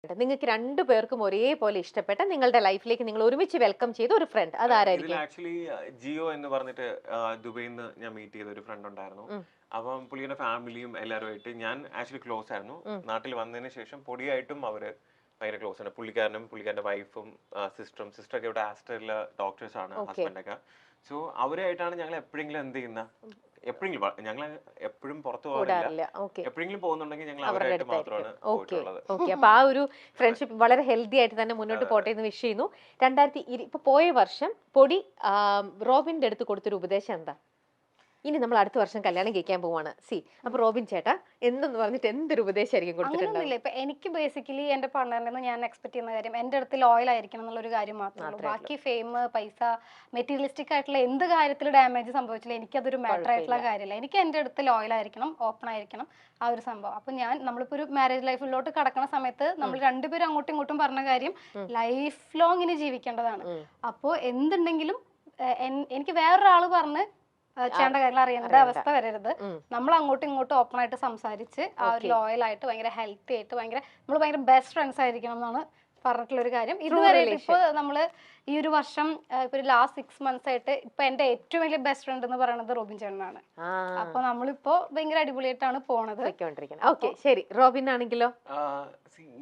നിങ്ങൾക്ക് രണ്ടുപേർക്കും ഒരേപോലെ ഇഷ്ടപ്പെട്ട നിങ്ങളുടെ ലൈഫിലേക്ക് നിങ്ങൾ ഒരുമിച്ച് വെൽക്കം ചെയ്ത ഒരു ഫ്രണ്ട് അതാരായിരിക്കും? ആക്ച്വലി ജിയോ എന്ന് പറഞ്ഞിട്ട് ദുബൈയിൽ നിന്ന് ഞാൻ മീറ്റ് ചെയ്ത ഒരു ഫ്രണ്ട് ഉണ്ടായിരുന്നു. അപ്പം പുള്ളിയുടെ ഫാമിലിയും എല്ലാവരുമായിട്ട് ഞാൻ ആക്ച്വലി ക്ലോസ് ആയിരുന്നു. നാട്ടിൽ വന്നതിന് ശേഷം പൊടിയായിട്ടും അവര് ഭയങ്കര ക്ലോസ് ആണ്. പുള്ളിക്കാരനും പുള്ളിക്കാരന്റെ വൈഫും സിസ്റ്ററൊക്കെ ഇവിടെ ആസ്റ്ററിലെ ഡോക്ടേഴ്സ് ആണ്, ഹസ്ബൻഡൊക്കെ. സോ അവരായിട്ടാണ് ഞങ്ങൾ എപ്പോഴെങ്കിലും എന്ത് ചെയ്യുന്ന എപ്പോഴെങ്കിലും ഞങ്ങൾ എപ്പോഴും പുറത്തു പോകാറില്ല. എപ്പോഴെങ്കിലും പോകുന്നുണ്ടെങ്കിൽ ഞങ്ങൾ അവരായിട്ട് മാത്രമാണ് പോയിട്ടുള്ളത്. അപ്പൊ ആ ഒരു ഫ്രണ്ട്ഷിപ്പ് വളരെ ഹെൽത്തി ആയിട്ട് തന്നെ മുന്നോട്ട് പോട്ടെ എന്ന് വിഷ് ചെയ്യുന്നു. ഇപ്പൊ പോയ വർഷം പൊടി റോബിന്റെ അടുത്ത് കൊടുത്തൊരു ഉപദേശം എന്താ? ഇനി നമ്മൾ അടുത്ത വർഷം കല്യാണം കഴിക്കാൻ പോവാണ്. അപ്പൊ റോബിൻ ചേട്ടാ എന്തെന്ന് പറഞ്ഞിട്ട് എന്തൊരു ഉപദേശമായിരിക്കും കൊടുത്തിട്ടുണ്ടാവില്ല? ഇപ്പൊ എനിക്ക് ബേസിക്കലി എന്റെ പാർട്ണറിൽ നിന്ന് ഞാൻ എക്സ്പെക്ട് ചെയ്യുന്ന കാര്യം എന്റെ അടുത്ത് ലോയൽ ആയിരിക്കണം എന്നുള്ളൊരു കാര്യം മാത്രമേ ഉള്ളൂ. ബാക്കി ഫെയിം, പൈസ, മെറ്റീരിയലിസ്റ്റിക് ആയിട്ടുള്ള എന്ത് കാര്യത്തിൽ ഡാമേജ് സംഭവിച്ചില്ല എനിക്കതൊരു മാറ്റർ ആയിട്ടുള്ള കാര്യമല്ല. എനിക്ക് എന്റെ അടുത്ത് ലോയൽ ആയിരിക്കണം, ഓപ്പൺ ആയിരിക്കണം, ആ ഒരു സംഭവം. അപ്പൊ നമ്മളിപ്പോ ഒരു മാരേജ് ലൈഫിലോട്ട് കടക്കുന്ന സമയത്ത് നമ്മൾ രണ്ടുപേരും അങ്ങോട്ടും ഇങ്ങോട്ടും പറഞ്ഞ കാര്യം ലൈഫ് ലോങ് ഇനി ജീവിക്കേണ്ടതാണ്. അപ്പോ എന്തുണ്ടെങ്കിലും എനിക്ക് വേറൊരാള് പറഞ്ഞ് ചെയ്യേണ്ട കാര്യങ്ങൾ അറിയേണ്ട അവസ്ഥ വരരുത്. നമ്മൾ അങ്ങോട്ടും ഇങ്ങോട്ടും ഓപ്പൺ ആയിട്ട് സംസാരിച്ച് ആ ഒരു ലോയൽ ആയിട്ട് ഭയങ്കര ഹെൽത്തി ആയിട്ട് നമ്മൾ ഭയങ്കര ബെസ്റ്റ് ഫ്രണ്ട്സ് ആയിരിക്കണം എന്നാണ് പറഞ്ഞിട്ടുള്ള ഒരു കാര്യം. ഇതുവരെ ഇപ്പൊ നമ്മള് ഈ ഒരു വർഷം ഇപ്പൊ ലാസ്റ്റ് 6 months ആയിട്ട് ഇപ്പൊ എന്റെ ഏറ്റവും വലിയ ബെസ്റ്റ് ഫ്രണ്ട് എന്ന് പറയുന്നത് റോബിൻ ചേട്ടനാണ്. അപ്പൊ നമ്മളിപ്പോ ഭയങ്കര അടിപൊളിയായിട്ടാണ് പോണത്. ശരി, റോബിൻ ആണെങ്കിലോ?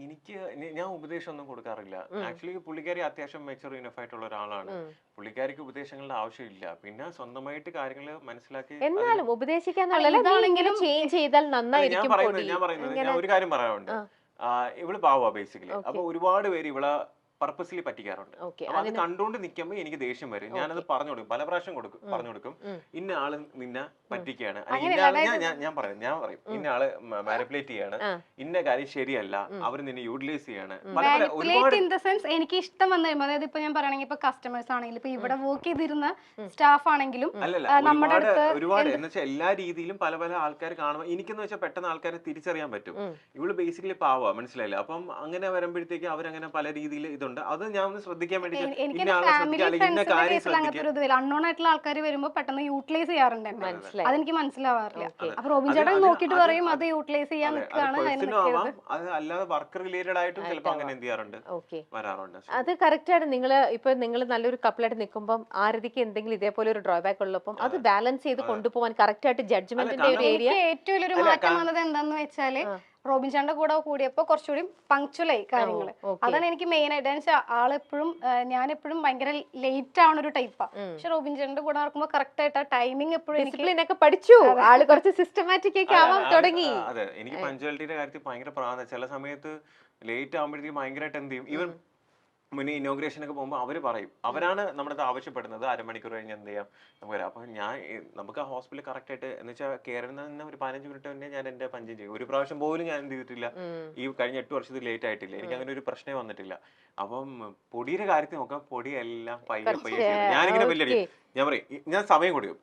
എനിക്ക് ഞാൻ ഉപദേശം ഒന്നും കൊടുക്കാറില്ല. ആക്ച്വലി പുള്ളിക്കാരി അത്യാവശ്യം മെച്ചൂർ ഇനഫ് ആയിട്ടുള്ള ഒരാളാണ്. പുള്ളിക്കാരിക്ക് ഉപദേശങ്ങളുടെ ആവശ്യമില്ല. പിന്നെ സ്വന്തമായിട്ട് കാര്യങ്ങൾ മനസ്സിലാക്കി എന്നാലും ഉപദേശിക്കാൻ ഞാൻ പറയുന്നത് ഒരു കാര്യം പറയാനുണ്ട്. ഇവള് പാവാ ബേസിക്കലി. അപ്പൊ ഒരുപാട് പേര് ഇവളെ പർപ്പസ്ലി പറ്റിക്കാറുണ്ട്. അത് കണ്ടുകൊണ്ട് നിൽക്കുമ്പോ എനിക്ക് ദേഷ്യം വരും. ഞാനത് പറഞ്ഞു കൊടുക്കും, പല പ്രാവശ്യം പറഞ്ഞു കൊടുക്കും. ഇന്ന ആള് നിന്നെ പറ്റിക്കാണ്, ഞാൻ പറയും ഇന്ന ആള് മാനിപ്പുലേറ്റ് ചെയ്യാണ്, ഇന്ന കാര്യം ശരിയല്ല, അവര് നിന്നെ യൂട്ടിലൈസ് ചെയ്യാണ്. എനിക്ക് ഇഷ്ടം വന്നു കഴിയുമ്പോൾ, അതായത് ഇപ്പൊ ഞാൻ പറയണെങ്കിൽ ഇപ്പൊ കസ്റ്റമേഴ്സ് ആണെങ്കിലും ഇപ്പൊ ഇവിടെ വർക്ക് ചെയ്തിരുന്ന സ്റ്റാഫ് ആണെങ്കിലും ഒരുപാട് എന്ന് വെച്ചാൽ എല്ലാ രീതിയിലും പല പല ആൾക്കാർ കാണുമ്പോൾ എനിക്കെന്ന് വെച്ചാൽ പെട്ടെന്ന് ആൾക്കാരെ തിരിച്ചറിയാൻ പറ്റും. ഇവള് ബേസിക്കലി പാവാ, മനസ്സിലായില്ല. അപ്പം അങ്ങനെ വരുമ്പോഴത്തേക്ക് അവരങ്ങനെ പല രീതിയിൽ അത് ഞാൻ ഒന്ന് ശ്രദ്ധിക്കാൻ വേണ്ടി അൺനോൺ ആയിട്ടുള്ള ആൾക്കാർ വരുമ്പോ പെട്ടെന്ന് യൂട്ടിലൈസ് ചെയ്യാറുണ്ട്. അതെനിക്ക് മനസ്സിലാവാറില്ല. അപ്പൊ റോബിൻ ചേട്ടൻ നോക്കിട്ട് പറയും അത് യൂട്ടിലൈസ് ചെയ്യാൻ നിൽക്കുകയാണ്. അത് അല്ലാതെ വർക്ക് റിലേറ്റഡ് ആയിട്ടും ചിലപ്പോൾ അങ്ങനെ എന്ത് ചെയ്യാറുണ്ട്, വരാറുണ്ട്. അത് കറക്റ്റ് ആണ്. നിങ്ങൾ നല്ലൊരു കപ്പിളായിട്ട് നിൽക്കുമ്പോൾ ആരതിക്ക് എന്തെങ്കിലും ഇതേപോലെ ഒരു ഡ്രോബാക്ക് ഉള്ളപ്പോൾ അത് ബാലൻസ് ചെയ്ത് കൊണ്ടുപോകാൻ കറക്റ്റ് ആയിട്ട് ജഡ്ജ്മെന്റിന്റെ ഒരു ഏരിയ. ഏറ്റവും വലിയൊരു മാറ്റം വന്നത് എന്താന്ന് വെച്ചാല് റോബിൻ ചേട്ടന്റെ കൂടെ കൂടിയപ്പോ കുറച്ചുകൂടി പങ്ക്ച്വലായി കാര്യങ്ങള്. അതാണ് എനിക്ക് മെയിൻ ആയിട്ട്. ആളെപ്പോഴും ഞാൻ എപ്പോഴും ഭയങ്കര ലേറ്റ് ആവുന്ന ഒരു ടൈപ്പാ. പക്ഷെ റോബിൻ ചേട്ടന്റെ കൂടെ നടക്കുമ്പോ കറക്റ്റ് ആയിട്ട് ടൈമിംഗ് എപ്പോഴും എനിക്ക് പഠിച്ചു. ആള് കുറച്ച് സിസ്റ്റമാറ്റിക് ഒക്കെ ആവാൻ തുടങ്ങി. അതെ, എനിക്ക് പങ്ക്ച്വാലിറ്റിയുടെ കാര്യത്തിൽ ഭയങ്കര പ്രാധാന്യം. ചില സമയത്ത് ലേറ്റ് ആവുമ്പോഴത്തേക്ക് ഭയങ്കരമായിട്ട് എന്ത് ചെയ്യും, ഈവൻ മുന്നേ ഇനോഗ്രേഷൻ ഒക്കെ പോകുമ്പോൾ അവര് പറയും, അവരാണ് നമ്മുടെ ആവശ്യപ്പെടുന്നത് അരമണിക്കൂർ കഴിഞ്ഞ് എന്ത് ചെയ്യാം നമുക്ക് വരാം. അപ്പൊ നമുക്ക് ആ ഹോസ്പിറ്റലിൽ കറക്റ്റ് ആയിട്ട് എന്ന് വെച്ചാൽ കേരളത്തിൽ നിന്ന് ഒരു 15 മിനിറ്റ് മുന്നേ ഞാൻ എന്റെ പഞ്ചം ചെയ്യും. ഒരു പ്രാവശ്യം പോലും ഞാൻ എന്ത് ചെയ്തിട്ടില്ല ഈ കഴിഞ്ഞ 8 വർഷത്തിൽ ലേറ്റ് ആയിട്ടില്ല. എനിക്ക് അങ്ങനെ ഒരു പ്രശ്നമേ വന്നിട്ടില്ല. അപ്പം പൊടിയുടെ കാര്യത്തിൽ നോക്കാം, പൊടിയെല്ലാം പയ്യെ ഞാനിങ്ങനെ വലിയ ഞാൻ പറയും, ഞാൻ സമയം കൊടുക്കും.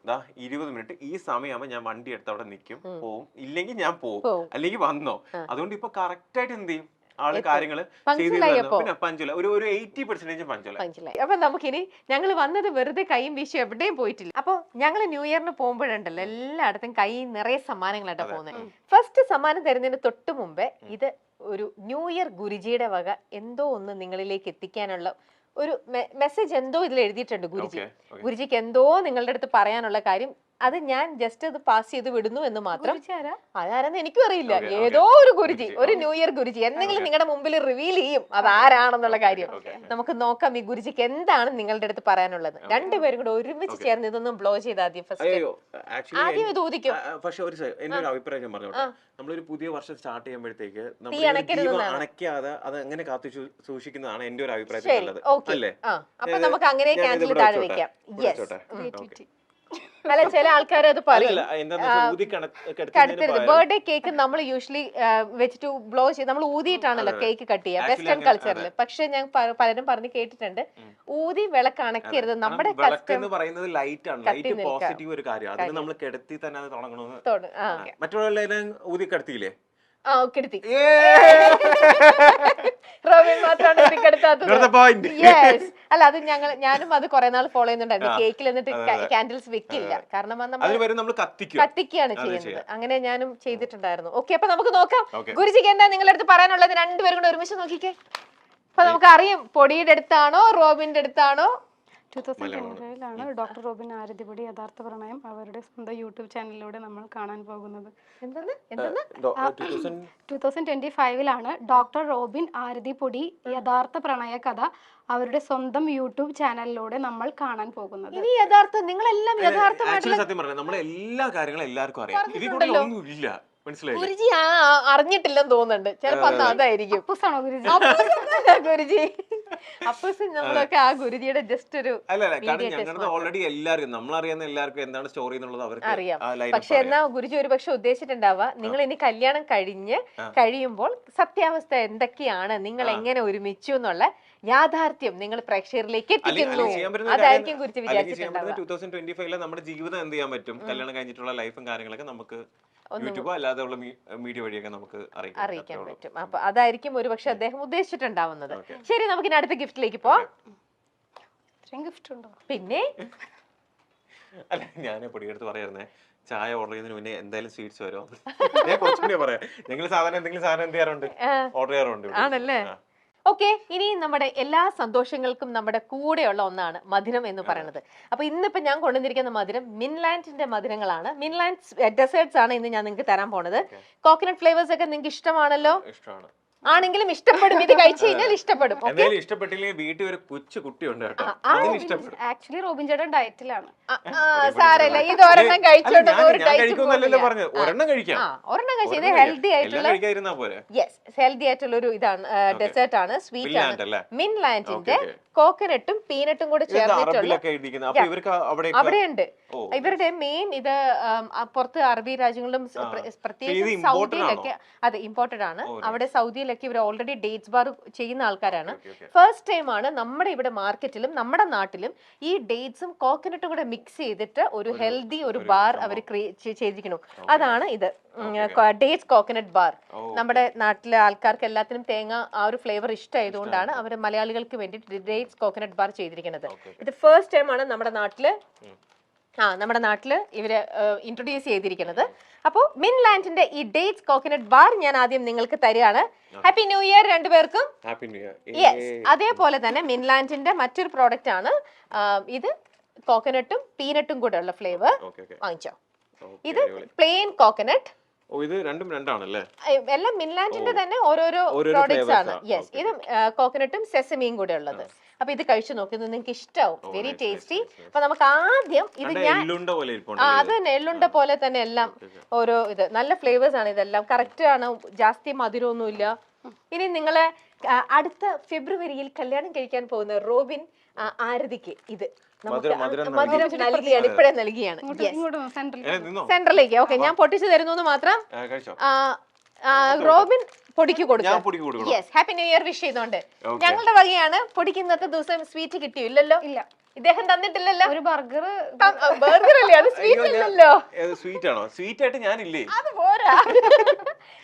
20 മിനിറ്റ് ഈ സമയമാകുമ്പോൾ ഞാൻ വണ്ടി എടുത്ത് അവിടെ നിൽക്കും, പോവും. ഇല്ലെങ്കിൽ ഞാൻ പോവും, അല്ലെങ്കിൽ വന്നോ. അതുകൊണ്ട് ഇപ്പൊ കറക്റ്റ് ആയിട്ട് എന്ത് ചെയ്യും ആള് കാര്യങ്ങള് ഒരു 80% പഞ്ചലായി. അപ്പൊ നമുക്കിനി ഞങ്ങൾ വന്നത് വെറുതെ കൈയും വീശും എവിടെയും പോയിട്ടില്ല. അപ്പൊ ഞങ്ങള് ന്യൂ ഇയറിന് പോകുമ്പോഴുണ്ടല്ലോ എല്ലായിടത്തും കൈ നിറയെ സമ്മാനങ്ങളായിട്ടാ പോകുന്നത്. ഫസ്റ്റ് സമ്മാനം തരുന്നതിന് തൊട്ട് മുമ്പേ ഇത് ഒരു ന്യൂ ഇയർ ഗുരുജിയുടെ വക എന്തോ ഒന്ന് നിങ്ങളിലേക്ക് എത്തിക്കാനുള്ള ഒരു മെസ്സേജ് എന്തോ ഇതിൽ എഴുതിയിട്ടുണ്ട്. ഗുരുജിക്ക് എന്തോ നിങ്ങളുടെ അടുത്ത് പറയാനുള്ള കാര്യം, അത് ഞാൻ ജസ്റ്റ് അത് പാസ് ചെയ്ത് വിടുന്നു എന്ന് മാത്രം. അതാരെന്ന് എനിക്കും അറിയില്ല. ഏതോ ഒരു ഗുരുജി, ഒരു ന്യൂ ഇയർ ഗുരുജി എന്തെങ്കിലും നിങ്ങളുടെ മുമ്പിൽ റിവീൽ ചെയ്യും അതാരാണെന്നുള്ള കാര്യം. നമുക്ക് നോക്കാം ഈ ഗുരുജിക്ക് എന്താണ് നിങ്ങളുടെ അടുത്ത് പറയാനുള്ളത്. രണ്ടുപേരും കൂടെ ഒരുമിച്ച് ചേർന്ന് ഇതൊന്നും ബ്ലോ ചെയ്ത് ആദ്യം ഇത് ഊതിക്കും. പക്ഷെ എന്റെ ഒരു അഭിപ്രായം ഞാൻ പറഞ്ഞോട്ടെ, നമ്മളൊരു പുതിയ വർഷം സ്റ്റാർട്ട് ചെയ്യുമ്പോഴത്തേക്ക് അണയ്ക്കാതെ അത് എങ്ങനെ കാത്തു സൂക്ഷിക്കുന്നതാണ് എന്റെ ഒരു അഭിപ്രായത്തിൽ. അല്ലേ? അപ്പൊ നമുക്ക് അങ്ങനെ ക്യാൻഡിൽ താഴെ വെക്കാം. അല്ല, ചില ആൾക്കാർ അത് പറയും ബർത്ത്ഡേ കേക്ക് നമ്മൾ യൂഷ്വലി വെച്ചിട്ട് ബ്ലോ ചെയ്ത് നമ്മൾ ഊതിയിട്ടാണല്ലോ കേക്ക് കട്ട് ചെയ്യുക വെസ്റ്റേൺ കൾച്ചറിൽ. പക്ഷെ ഞാൻ പലരും പറഞ്ഞ് കേട്ടിട്ടുണ്ട് ഊതി വിളക്ക് അണക്കരുത്. നമ്മുടെ പറയുന്നത് ലൈറ്റ് ആണ്, ലൈറ്റ് പോസിറ്റീവ് ഒരു കാര്യം. അതിന് നമ്മൾ കിടത്തി തന്നെ അത് തുടങ്ങണമെന്ന്. മറ്റുള്ള ഊതി കിടത്തിയില്ലേ? കിടത്തി റോബിൻ മാത്രമാണ് അല്ല അത് ഞാനും അത് കുറെ നാൾ ഫോളോ ചെയ്യുന്നുണ്ടായിരുന്നു. കേക്കിൽ എന്നിട്ട് കാൻഡിൽസ് വെക്കില്ല, കാരണം നമ്മൾ കത്തിക്കുകയാണ് ചെയ്യുന്നത്. അങ്ങനെ ഞാനും ചെയ്തിട്ടുണ്ടായിരുന്നു. ഓക്കെ, അപ്പൊ നമുക്ക് നോക്കാം ഗുരുജിക്ക് എന്താ നിങ്ങളുടെ അടുത്ത് പറയാനുള്ളത്. രണ്ടുപേരും കൂടെ ഒരുമിച്ച് നോക്കിക്കേ. അപ്പൊ നമുക്ക് അറിയാം പൊടിയുടെ അടുത്താണോ റോബിന്റെ അടുത്താണോ. 2025 ഡോക്ടർ റോബിൻ ആരതിപൊടി യഥാർത്ഥ പ്രണയം അവരുടെ സ്വന്തം യൂട്യൂബ് ചാനലിലൂടെ നമ്മൾ കാണാൻ പോകുന്നത്. 2025 ഡോക്ടർ റോബിൻ ആരതിപൊടി യഥാർത്ഥ പ്രണയ കഥ അവരുടെ സ്വന്തം യൂട്യൂബ് ചാനലിലൂടെ നമ്മൾ കാണാൻ പോകുന്നത്. ഇനി യഥാർത്ഥം നിങ്ങളെല്ലാം യഥാർത്ഥമായിട്ടുള്ള സത്യം പറഞ്ഞാൽ നമ്മളെ എല്ലാ കാര്യങ്ങളും എല്ലാവർക്കും അറിയാം. ഇതിൽ കൂടുതൽ ഒന്നുമില്ല. ഗുരുജി അറിഞ്ഞിട്ടില്ലെന്ന് തോന്നുന്നുണ്ട്. ചിലപ്പോ അതായിരിക്കും ഗുരുജി. അപ്പൂസ് നമ്മളൊക്കെ ആ ഗുരുജിയുടെ ജസ്റ്റ് ഒരു ഓൾറെഡി എല്ലാവർക്കും നമ്മളറിയുന്ന എല്ലാവർക്കും എന്താണ് സ്റ്റോറി എന്നുള്ളത് അവർക്ക് അറിയാം. പക്ഷെ എന്നാ ഗുരുജി ഒരു പക്ഷെ ഉദ്ദേശിച്ചിട്ടുണ്ടാവുക നിങ്ങൾ ഇനി കല്യാണം കഴിയുമ്പോൾ സത്യാവസ്ഥ എന്തൊക്കെയാണ്, നിങ്ങൾ എങ്ങനെ ഒരുമിച്ചു എന്നുള്ള യാഥാർത്ഥ്യം നിങ്ങൾ പ്രേക്ഷകരിലേക്ക് എത്തിക്കുന്നു. അതായിരിക്കും ഗുരുജി വിചാരിച്ചിട്ടുണ്ടാവുക. 2025 നമ്മുടെ ജീവിതം എന്ത് ചെയ്യാൻ പറ്റും, കല്യാണം കഴിഞ്ഞിട്ടുള്ള ലൈഫും കാര്യങ്ങളൊക്കെ നമുക്ക് യൂട്യൂബോ അല്ലാതെ ഉള്ള മീഡിയ വഴിയൊക്കെ നമുക്ക് അറിയിക്കാൻ പറ്റും. അപ്പൊ അതായിരിക്കും ഒരു പക്ഷെ അദ്ദേഹം ഉദ്ദേശിച്ചിട്ടുണ്ടാവുന്നത്. ശരി, നമുക്ക് ഇനി അടുത്ത ഗിഫ്റ്റിലേക്ക് പോവാം. ഗിഫ്റ്റ് ഉണ്ടോ? പിന്നെ അല്ല, ഞാൻ പൊടിയെടുത്ത് പറയായിരുന്നേ, ചായ ഓർഡർ ചെയ്യുന്നതിന് മുന്നേ എന്തായാലും സ്വീറ്റ്സ് വരുമോ. ഞാൻ കുറച്ചുകൂടി പറയാം. ഞങ്ങൾ സാധാരണ എന്തെങ്കിലും സാധനം എന്ത് ചെയ്യാറുണ്ട്, ഓർഡർ ചെയ്യാറുണ്ട്. ആണല്ലേ? ഓക്കെ, ഇനി നമ്മുടെ എല്ലാ സന്തോഷങ്ങൾക്കും നമ്മുടെ കൂടെയുള്ള ഒന്നാണ് മധുരം എന്ന് പറയുന്നത്. അപ്പൊ ഇന്നിപ്പോ ഞാൻ കൊണ്ടുവന്നിരിക്കുന്ന മധുരം മിൻലാൻഡിന്റെ മധുരങ്ങളാണ്. മിൻലാൻഡ് ഡെസേർട്സ് ആണ് ഇന്ന് ഞാൻ നിങ്ങൾക്ക് തരാൻ പോണത്. കോക്കനട്ട് ഫ്ലേവേഴ്സ് ഒക്കെ നിങ്ങൾക്ക് ഇഷ്ടമാണല്ലോ. ഇഷ്ടമാണ്. ആണെങ്കിലും ഇഷ്ടപ്പെടും, ഇത് കഴിച്ചു കഴിഞ്ഞാൽ ഇഷ്ടപ്പെടും. ഇഷ്ടപ്പെട്ടില്ലെങ്കിൽ വീട്ടിൽ ഒരു കൊച്ചു കുട്ടിയുണ്ട് കേട്ടോ, ആക്ച്വലി റോബിൻ ചേട്ടൻ ഡയറ്റിലാണ്. സാരമില്ല, ഇത് ഒരെണ്ണം കഴിച്ചോണ്ട് ഒരെണ്ണം കഴിക്കാം. ഇത് ഹെൽത്തി ആയിട്ടുള്ള ഹെൽത്തി ആയിട്ടുള്ള ഒരു ഇതാണ്, ഡെസേർട്ട് ആണ്, സ്വീറ്റ് ആണ്. മിൻലാൻഡിന്റെ കോക്കനട്ടും പീനട്ടും കൂടെ ചേർന്നിട്ടുള്ള അവിടെയുണ്ട്. ഇവരുടെ മെയിൻ ഇത് പുറത്ത് അറബി രാജ്യങ്ങളിലും പ്രത്യേകിച്ച് സൗദിയിലൊക്കെ അതെ ഇമ്പോർട്ടഡ് ആണ്. അവിടെ സൗദിയിലൊക്കെ ഇവർ ഓൾറെഡി ഡേറ്റ്സ് ബാർ ചെയ്യുന്ന ആൾക്കാരാണ്. ഫസ്റ്റ് ടൈം ആണ് നമ്മുടെ ഇവിടെ മാർക്കറ്റിലും നമ്മുടെ നാട്ടിലും ഈ ഡേറ്റ്സും കോക്കനട്ടും കൂടെ മിക്സ് ചെയ്തിട്ട് ഒരു ഹെൽത്തി ഒരു ബാർ അവർ ചെയ്തിരിക്കുന്നു. അതാണ് ഇത്, ഡേറ്റ്സ് കോക്കനട്ട് ബാർ. നമ്മുടെ നാട്ടിലെ ആൾക്കാർക്ക് എല്ലാത്തിനും തേങ്ങ ആ ഒരു ഫ്ലേവർ ഇഷ്ടമായതുകൊണ്ടാണ് അവർ മലയാളികൾക്ക് വേണ്ടി ഡേറ്റ്സ് കോക്കനട്ട് ബാർ ചെയ്തിരിക്കുന്നത്. ഇത് ഫസ്റ്റ് ടൈം ആണ് നമ്മുടെ നാട്ടില് ഇവര് ഇൻട്രൊഡ്യൂസ് ചെയ്തിരിക്കുന്നത്. അപ്പോൾ മിൻലാൻഡിന്റെ ഈ ഡേറ്റ്സ് കോക്കനട്ട് ബാർ ഞാൻ ആദ്യം നിങ്ങൾക്ക് തരികയാണ്. ഹാപ്പി ന്യൂ ഇയർ രണ്ടുപേർക്കും. യെസ്, അതേപോലെ തന്നെ മിൻലാൻഡിന്റെ മറ്റൊരു പ്രോഡക്റ്റ് ആണ് ഇത്, കോക്കനട്ടും പീനട്ടും കൂടെ ഉള്ള ഫ്ലേവർ. വാങ്ങിച്ചോ. ഇത് പ്ലെയിൻ കോക്കനട്ട്. ഇത് രണ്ടും രണ്ടാണല്ലേ? എല്ലാം മിൻലാൻഡിന്റെ തന്നെ ഓരോരോ പ്രോഡക്ട്സ് ആണ്. യെസ്, ഇത് കോക്കനട്ടും സെസമിയും കൂടെ ഉള്ളത്. അപ്പൊ ഇത് കഴിച്ചു നോക്കുന്നത് നിങ്ങൾക്ക് ഇഷ്ടാവും, വെരി ടേസ്റ്റി. അപ്പൊ നമുക്ക് ആദ്യം ഇത് അത് തന്നെ എള്ളുണ്ട പോലെ തന്നെ എല്ലാം ഓരോ ഇത് നല്ല ഫ്ലേവേഴ്സ് ആണ്. ഇതെല്ലാം കറക്റ്റ് ആണ്, ജാസ്തി മധുരമൊന്നുമില്ല. ഇനി നിങ്ങള് അടുത്ത ഫെബ്രുവരിയിൽ കല്യാണം കഴിക്കാൻ പോകുന്ന റോബിൻ ആരതിക്ക് ഇത് മധുരം നൽകിയാണ്, ഇപ്പഴേ നൽകിയാണ് സെൻട്രലിലേക്ക്. ഓക്കെ, ഞാൻ പൊട്ടിച്ചു തരുന്നു മാത്രം. റോബിൻ പൊടിക്ക് കൊടുക്കും. Yes, happy new year wish ചെയ്തോണ്ട് ഞങ്ങളുടെ വകയാണ്. പൊടിക്ക് ഇന്നത്തെ ദിവസം സ്വീറ്റ് കിട്ടിയോ? ഇല്ലല്ലോ. ഇല്ല, ഇദ്ദേഹം തന്നിട്ടില്ലല്ലോ. ഒരു ബർഗർ അല്ലേ, അത് സ്വീറ്റ് അല്ലല്ലോ. സ്വീറ്റ് ആണോ? സ്വീറ്റ് ആയിട്ട് ഞാനില്ലേ? അത് പോരാ,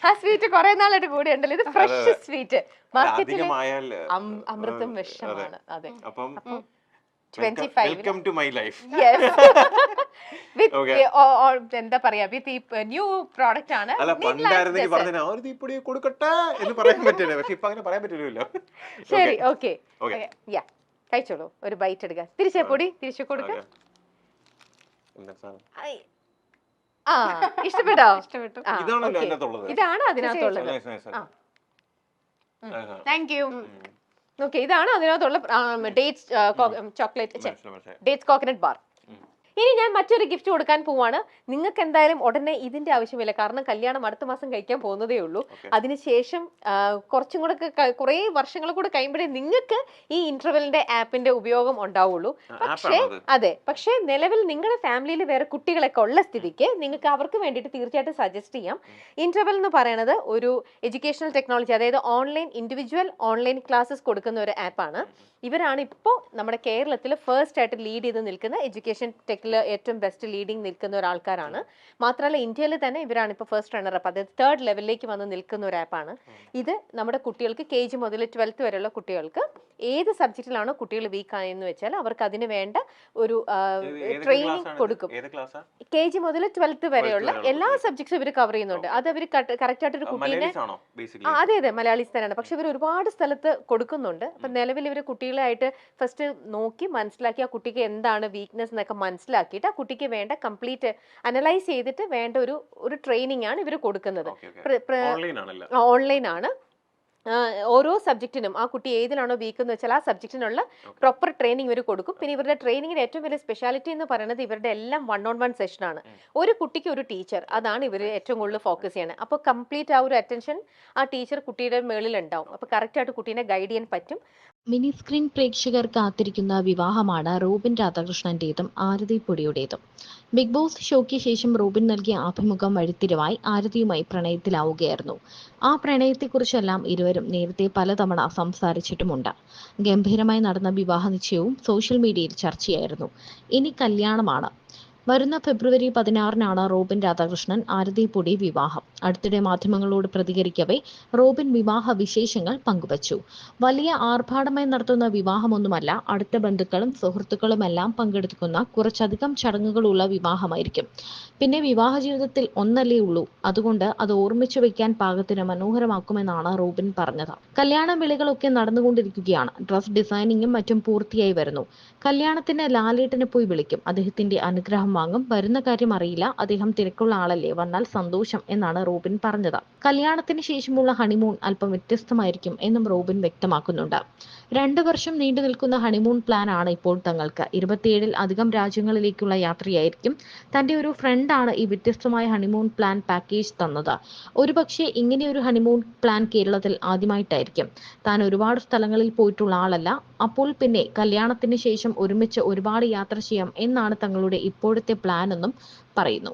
ആ സ്വീറ്റ് കുറെ നാളായിട്ട് കൂടെ ഉണ്ടല്ലോ. ഇത് ഫ്രഷ് സ്വീറ്റ്. മാർക്കറ്റിൽ അമൃതം വിഷമാണ്. അതെ, അപ്പം 25 വെൽക്കം ടു മൈ ലൈഫ്. എന്താ പറയാ, വിത്ത് ഈ ന്യൂ പ്രോഡക്റ്റ് ആണ്. അല്ല, പണ്ടായിരുന്നെങ്കിൽ പറഞ്ഞ ഒരു തീപ്പൊടി കൊടുക്കട്ടെ എന്ന് പറയാൻ പറ്റില്ല, പക്ഷെ ഇപ്പൊ അങ്ങനെ പറയാൻ പറ്റില്ലല്ലോ. ശരി, ഓക്കെ, കഴിച്ചോളൂ. ഒരു ബൈറ്റ് എടുക്കുക. തിരിച്ചേ പൊടി തിരിച്ചു കൊടുക്ക. ഇഷ്ടപ്പെട്ടോ? ഇഷ്ടപ്പെട്ടു. ഇതാണ് അതിനകത്തുള്ളത്. Thank you. ഓക്കെ, ഇതാണ് അതിനകത്തുള്ള dates chocolate dates coconut bar. ഇനി ഞാൻ മറ്റൊരു ഗിഫ്റ്റ് കൊടുക്കാൻ പോവാണ്. നിങ്ങൾക്ക് എന്തായാലും ഉടനെ ഇതിന്റെ ആവശ്യമില്ല, കാരണം കല്യാണം അടുത്ത മാസം കഴിക്കാൻ പോകുന്നതേ ഉള്ളൂ. അതിനുശേഷം കുറച്ചും കൂടെ കുറെ വർഷങ്ങൾ കൂടെ കഴിയുമ്പോഴേ നിങ്ങൾക്ക് ഈ ഇന്റർവെലിന്റെ ആപ്പിന്റെ ഉപയോഗം ഉണ്ടാവുള്ളൂ. പക്ഷേ നിലവിൽ നിങ്ങളുടെ ഫാമിലിയിൽ വേറെ കുട്ടികളൊക്കെ ഉള്ള സ്ഥിതിക്ക് നിങ്ങൾക്ക് അവർക്ക് വേണ്ടിയിട്ട് തീർച്ചയായിട്ടും സജസ്റ്റ് ചെയ്യാം. ഇന്റർവെൽ എന്ന് പറയുന്നത് ഒരു എഡ്യൂക്കേഷണൽ ടെക്നോളജി, അതായത് ഇൻഡിവിജ്വൽ ഓൺലൈൻ ക്ലാസ്സസ് കൊടുക്കുന്ന ഒരു ആപ്പാണ്. ഇവരാണ് ഇപ്പോൾ നമ്മുടെ കേരളത്തിൽ ഫസ്റ്റ് ആയിട്ട് ലീഡ് ചെയ്ത് നിൽക്കുന്ന എഡ്യൂക്കേഷൻ ടെക്നോളജി സബ്ജക്റ്റിൽ ഏറ്റവും ബെസ്റ്റ് ലീഡിങ് നിൽക്കുന്ന ഒരാൾക്കാരാണ്. മാത്രമല്ല ഇന്ത്യയിൽ തന്നെ ഇവരാണ് ഇപ്പോൾ ഫസ്റ്റ് റണ്ണറപ്പ്, അതായത് 3rd ലെവലിലേക്ക് വന്ന് നിൽക്കുന്ന ഒരു ആപ്പാണ് ഇത്. നമ്മുടെ കുട്ടികൾക്ക് KG മുതൽ 12th വരെയുള്ള കുട്ടികൾക്ക് ഏത് സബ്ജക്റ്റിലാണോ കുട്ടികൾ വീക്ക് ആയെന്ന് വെച്ചാൽ അവർക്ക് അതിന് വേണ്ട ഒരു ട്രെയിനിങ് കൊടുക്കും. KG മുതൽ 12th വരെയുള്ള എല്ലാ സബ്ജക്ട്സും ഇവർ കവർ ചെയ്യുന്നുണ്ട്. അത് അവർ കറക്റ്റ് ആയിട്ട് ഒരു കുട്ടീനെ, അതെ അതെ മലയാളീസ് തന്നെയാണ്, പക്ഷെ ഇവർ ഒരുപാട് സ്ഥലത്ത് കൊടുക്കുന്നുണ്ട്. അപ്പൊ നിലവിൽ ഇവർ കുട്ടികളായിട്ട് ഫസ്റ്റ് നോക്കി മനസ്സിലാക്കി ആ കുട്ടിക്ക് എന്താണ് വീക്ക്നെസ് എന്നൊക്കെ മനസ്സിലാക്കിയിട്ട് ആ കുട്ടിക്ക് വേണ്ട കംപ്ലീറ്റ് അനലൈസ് ചെയ്തിട്ട് വേണ്ട ഒരു ട്രെയിനിങ് ആണ് ഇവർ കൊടുക്കുന്നത്. ഓൺലൈൻ ആണ്. ഓരോ സബ്ജക്റ്റിനും ആ കുട്ടി ഏതിലാണോ വീക്ക് എന്ന് വെച്ചാൽ ആ സബ്ജക്റ്റിനുള്ള പ്രോപ്പർ ട്രെയിനിങ് ഇവർ കൊടുക്കും. പിന്നെ ഇവരുടെ ട്രെയിനിങ്ങിന്റെ ഏറ്റവും വലിയ സ്പെഷ്യാലിറ്റി എന്ന് പറയുന്നത് ഇവരുടെ എല്ലാം 1-on-1 സെഷനാണ്. ഒരു കുട്ടിക്ക് ഒരു ടീച്ചർ, അതാണ് ഇവർ ഏറ്റവും കൂടുതൽ ഫോക്കസ് ചെയ്യണത്. അപ്പോൾ കംപ്ലീറ്റ് ആ ഒരു അറ്റൻഷൻ ആ ടീച്ചർ കുട്ടിയുടെ മേളിൽ ഉണ്ടാവും. അപ്പോൾ കറക്റ്റ് ആയിട്ട് കുട്ടീനെ ഗൈഡ് ചെയ്യാൻ പറ്റും. മിനി സ്ക്രീൻ പ്രേക്ഷകർ കാത്തിരിക്കുന്ന വിവാഹമാണ് റോബിൻ രാധാകൃഷ്ണന്റേതും ആരതി പൊടിയുടേതും. ബിഗ് ബോസ് ഷോയ്ക്ക് ശേഷം റോബിൻ നൽകിയ അഭിമുഖം വഴിത്തിരിവായി ആരതിയുമായി പ്രണയത്തിലാവുകയായിരുന്നു. ആ പ്രണയത്തെക്കുറിച്ചെല്ലാം ഇരുവരും നേരത്തെ പലതവണ സംസാരിച്ചിട്ടുമുണ്ട്. ഗംഭീരമായി നടന്ന വിവാഹ നിശ്ചയവും സോഷ്യൽ മീഡിയയിൽ ചർച്ചയായിരുന്നു. ഇനി കല്യാണമാണ്. വരുന്ന ഫെബ്രുവരി 16-നാണ് റോബിൻ രാധാകൃഷ്ണൻ ആരതി പൊടി വിവാഹം. അടുത്തിടെ മാധ്യമങ്ങളോട് പ്രതികരിക്കവേ റോബിൻ വിവാഹ വിശേഷങ്ങൾ പങ്കുവച്ചു. വലിയ ആർഭാടമായി നടത്തുന്ന വിവാഹമൊന്നുമല്ല, അടുത്ത ബന്ധുക്കളും സുഹൃത്തുക്കളുമെല്ലാം പങ്കെടുക്കുന്ന കുറച്ചധികം ചടങ്ങുകളുള്ള വിവാഹമായിരിക്കും. പിന്നെ വിവാഹ ജീവിതത്തിൽ ഒന്നല്ലേ ഉള്ളൂ, അതുകൊണ്ട് അത് ഓർമ്മിച്ചു വയ്ക്കാൻ പാകത്തിന് മനോഹരമാക്കുമെന്നാണ് റോബിൻ പറഞ്ഞത്. കല്യാണ വിളികളൊക്കെ നടന്നുകൊണ്ടിരിക്കുകയാണ്. ഡ്രസ് ഡിസൈനിങ്ങും മറ്റും പൂർത്തിയായി വരുന്നു. കല്യാണത്തിന് ലാലേട്ടനെ പോയി വിളിക്കും, അദ്ദേഹത്തിന്റെ അനുഗ്രഹം വാങ്ങും. വരുന്ന കാര്യം അറിയില്ല, അദ്ദേഹം തിരക്കുള്ള ആളല്ലേ, വന്നാൽ സന്തോഷം എന്നാണ് റോബിൻ പറഞ്ഞത്. കല്യാണത്തിന് ശേഷമുള്ള ഹണിമൂൺ അല്പം വ്യത്യസ്തമായിരിക്കും എന്നും റോബിൻ വ്യക്തമാക്കുന്നുണ്ട്. 2 വർഷം നീണ്ടു നിൽക്കുന്ന ഹണിമൂൺ പ്ലാൻ ആണ് ഇപ്പോൾ തങ്ങൾക്ക്. 27-ൽ അധികം രാജ്യങ്ങളിലേക്കുള്ള യാത്രയായിരിക്കും. തന്റെ ഒരു ഫ്രണ്ടാണ് ഈ വ്യത്യസ്തമായ ഹണിമൂൺ പ്ലാൻ പാക്കേജ് തന്നത്. ഒരുപക്ഷെ ഇങ്ങനെയൊരു ഹണിമൂൺ പ്ലാൻ കേരളത്തിൽ ആദ്യമായിട്ടായിരിക്കും. താൻ ഒരുപാട് സ്ഥലങ്ങളിൽ പോയിട്ടുള്ള ആളല്ല, അപ്പോൾ പിന്നെ കല്യാണത്തിന് ശേഷം ഒരുമിച്ച് ഒരുപാട് യാത്ര ചെയ്യാം എന്നാണ് തങ്ങളുടെ ഇപ്പോഴത്തെ പ്ലാൻ എന്നും പറയുന്നു.